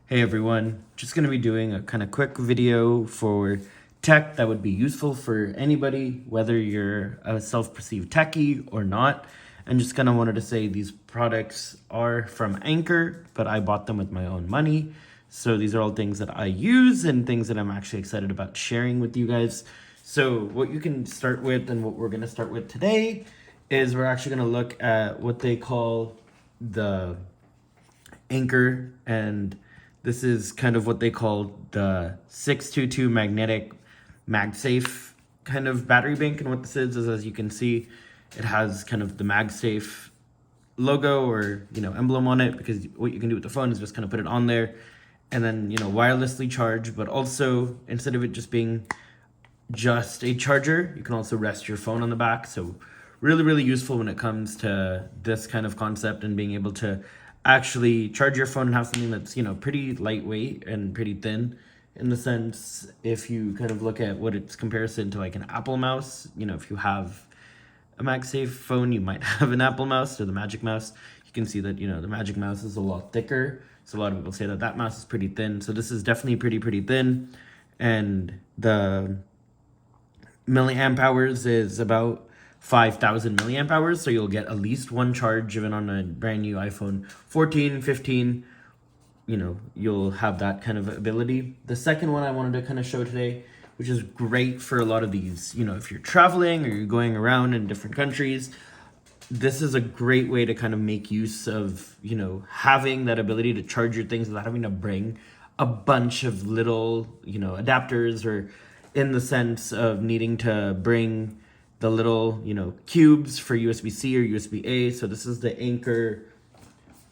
Hey everyone, just going to be doing a kind of quick video for tech that would be useful for anybody, whether you're a self-perceived techie or not. And just kind of wanted to say these products are from Anchor, but I bought them with my own money. So these are all things that I use and things that I'm actually excited about sharing with you guys. So what you can start with and what we're going to start with today is we're actually going to look at what they call the Anchor, and this is kind of what they call the 622 magnetic MagSafe kind of battery bank. And what this is as you can see, it has kind of the MagSafe logo or emblem on it, because what you can do with the phone is just kind of put it on there and then wirelessly charge. But also, instead of it just being just a charger, you can also rest your phone on the back. So really useful when it comes to this kind of concept and being able to actually charge your phone and have something that's pretty lightweight and pretty thin, in the sense, if you kind of look at what its comparison to like an Apple mouse. If you have a MagSafe phone, you might have an Apple mouse or the Magic Mouse. You can see that the Magic Mouse is a lot thicker, so a lot of people say that that mouse is pretty thin. So this is definitely pretty thin, and the milliamp hours is about 5,000 milliamp hours, so you'll get at least one charge even on a brand new iPhone 14, 15. You'll have that kind of ability. The second one I wanted to kind of show today, which is great for a lot of these, if you're traveling or you're going around in different countries, this is a great way to kind of make use of, having that ability to charge your things without having to bring a bunch of little, adapters, or in the sense of needing to bring the little, cubes for USB-C or USB-A. So this is the Anchor,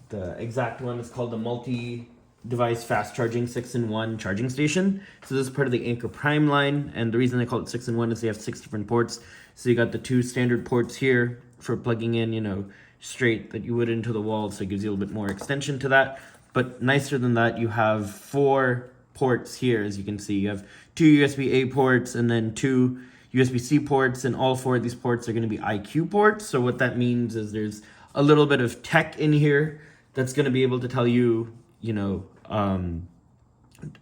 the exact one is called the multi-device fast charging 6-in-1 charging station. So this is part of the Anchor Prime line, and the reason they call it 6-in-1 is they have 6 different ports. So you got the 2 standard ports here for plugging in, straight that you would into the wall, so it gives you a little bit more extension to that. But nicer than that, you have 4 ports here. As you can see, you have 2 USB-A ports and then 2 USB-C ports, and all 4 of these ports are going to be IQ ports. So what that means is there's a little bit of tech in here that's going to be able to tell you,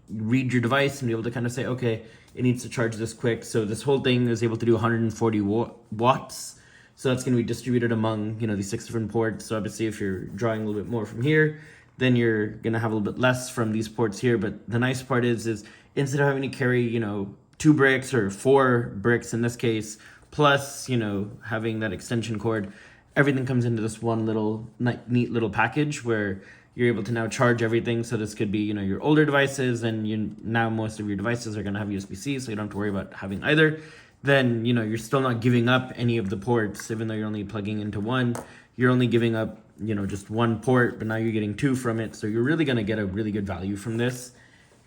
read your device and be able to kind of say, okay, it needs to charge this quick. So this whole thing is able to do 140 watts. So that's going to be distributed among, these 6 different ports. So obviously if you're drawing a little bit more from here, then you're going to have a little bit less from these ports here. But the nice part is instead of having to carry, 2 bricks or 4 bricks in this case, plus, having that extension cord, everything comes into this one little neat little package where you're able to now charge everything. So this could be, your older devices, and now most of your devices are going to have USB-C, so you don't have to worry about having either. Then, you're still not giving up any of the ports, even though you're only plugging into one. You're only giving up, just one port, but now you're getting 2 from it. So you're really going to get a really good value from this.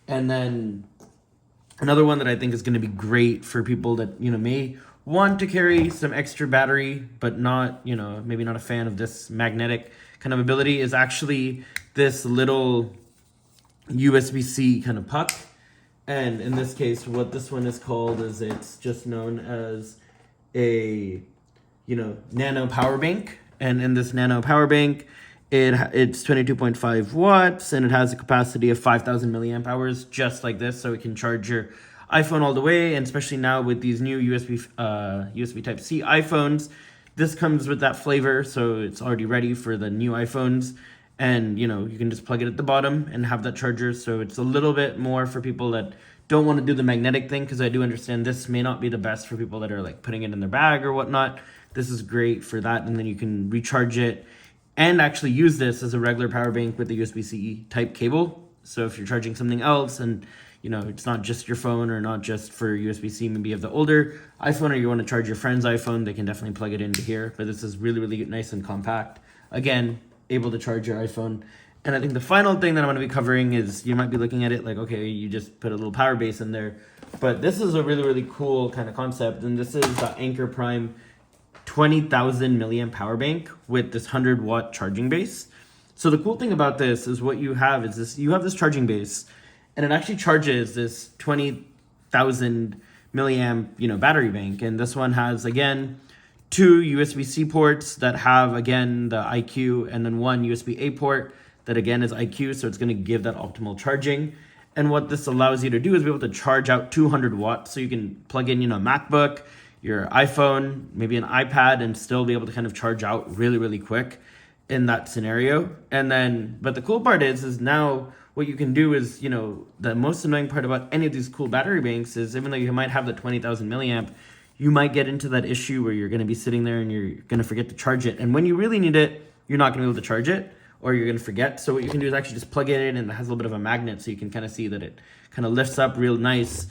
And then another one that I think is going to be great for people that, may want to carry some extra battery, but not, maybe not a fan of this magnetic kind of ability, is actually this little USB-C kind of puck. And in this case, what this one is called is, it's just known as a, nano power bank. And in this nano power bank, it's 22.5 watts, and it has a capacity of 5,000 milliamp hours, just like this. So it can charge your iPhone all the way, and especially now with these new USB Type-C iPhones, this comes with that flavor, so it's already ready for the new iPhones. And you can just plug it at the bottom and have that charger. So it's a little bit more for people that don't want to do the magnetic thing, because I do understand this may not be the best for people that are like putting it in their bag or whatnot. This is great for that, and then you can recharge it and actually use this as a regular power bank with the USB-C type cable. So if you're charging something else and it's not just your phone, or not just for USB-C, maybe you have the older iPhone, or you want to charge your friend's iPhone, they can definitely plug it into here. But this is really nice and compact. Again, able to charge your iPhone. And I think the final thing that I'm going to be covering is, you might be looking at it like, okay, you just put a little power base in there. But this is a really cool kind of concept. And this is the Anchor Prime 20,000 milliamp power bank with this 100-watt charging base. So the cool thing about this is, what you have is this: you have this charging base, and it actually charges this 20,000 milliamp battery bank. And this one has, again, 2 USB-C ports that have, again, the IQ, and then 1 USB-A port that again is IQ, so it's going to give that optimal charging. And what this allows you to do is be able to charge out 200 watts, so you can plug in, a MacBook, your iPhone, maybe an iPad, and still be able to kind of charge out really, really quick in that scenario. And then, but the cool part is now what you can do is, the most annoying part about any of these cool battery banks is even though you might have the 20,000 milliamp, you might get into that issue where you're going to be sitting there and you're going to forget to charge it. And when you really need it, you're not going to be able to charge it, or you're going to forget. So what you can do is actually just plug it in, and it has a little bit of a magnet, so you can kind of see that it kind of lifts up real nice,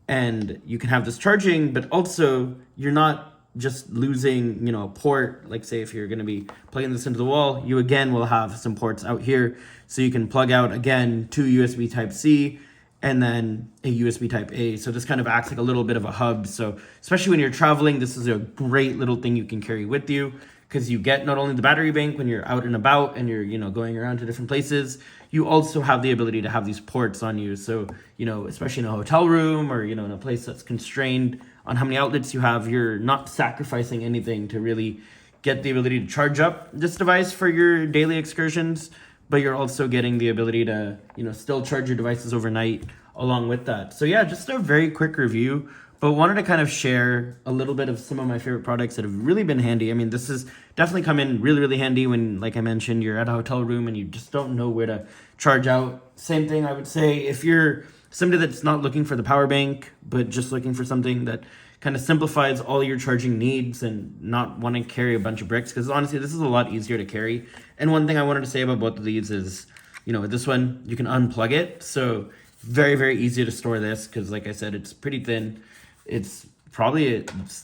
and you can have this charging, but also you're not just losing, a port. Like say if you're going to be plugging this into the wall, you again will have some ports out here, so you can plug out again 2 USB type C and then a USB type A. So this kind of acts like a little bit of a hub. So especially when you're traveling, this is a great little thing you can carry with you, because you get not only the battery bank when you're out and about and you're, going around to different places, you also have the ability to have these ports on you. So, especially in a hotel room or, in a place that's constrained on how many outlets you have, you're not sacrificing anything to really get the ability to charge up this device for your daily excursions, but you're also getting the ability to, still charge your devices overnight along with that. So yeah, just a very quick review, but wanted to kind of share a little bit of some of my favorite products that have really been handy. I mean, this has definitely come in really, really handy when, like I mentioned, you're at a hotel room and you just don't know where to charge out. Same thing I would say if you're somebody that's not looking for the power bank, but just looking for something that kind of simplifies all your charging needs and not wanting to carry a bunch of bricks, because honestly, this is a lot easier to carry. And one thing I wanted to say about both of these is, with this one, you can unplug it. So very, very easy to store this, because like I said, it's pretty thin. It's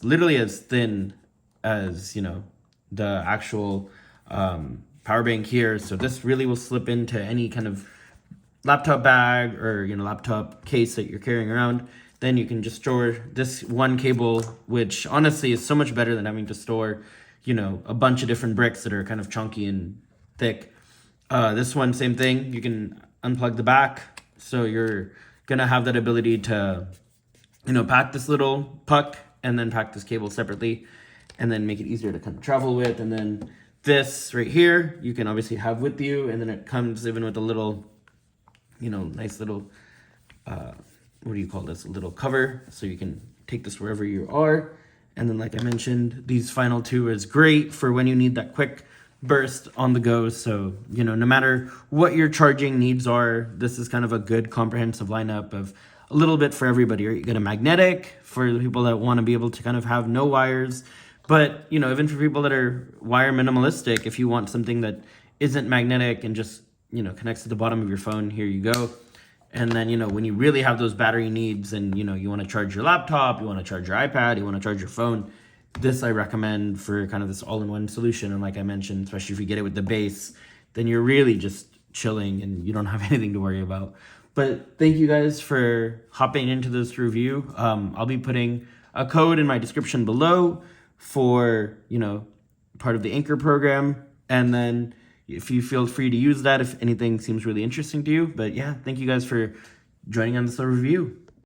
literally as thin as, the actual power bank here. So this really will slip into any kind of laptop bag or, laptop case that you're carrying around. Then you can just store this one cable, which honestly is so much better than having to store, a bunch of different bricks that are kind of chunky and thick. This one, same thing. You can unplug the back. So you're going to have that ability to, pack this little puck and then pack this cable separately, and then make it easier to kind of travel with. And then this right here, you can obviously have with you. And then it comes even with a little, nice little, what do you call this? A little cover. So you can take this wherever you are. And then, like I mentioned, these final two is great for when you need that quick burst on the go. So, no matter what your charging needs are, this is kind of a good comprehensive lineup of a little bit for everybody. Or you get a magnetic for the people that want to be able to kind of have no wires. But, even for people that are wire minimalistic, if you want something that isn't magnetic and just, connects to the bottom of your phone, here you go. And then, when you really have those battery needs and, you want to charge your laptop, you want to charge your iPad, you want to charge your phone, this I recommend for kind of this all-in-one solution. And like I mentioned, especially if you get it with the base, then you're really just chilling and you don't have anything to worry about. But thank you guys for hopping into this review. I'll be putting a code in my description below for, part of the Anchor program. And then if you feel free to use that if anything seems really interesting to you. But yeah, thank you guys for joining on this little review.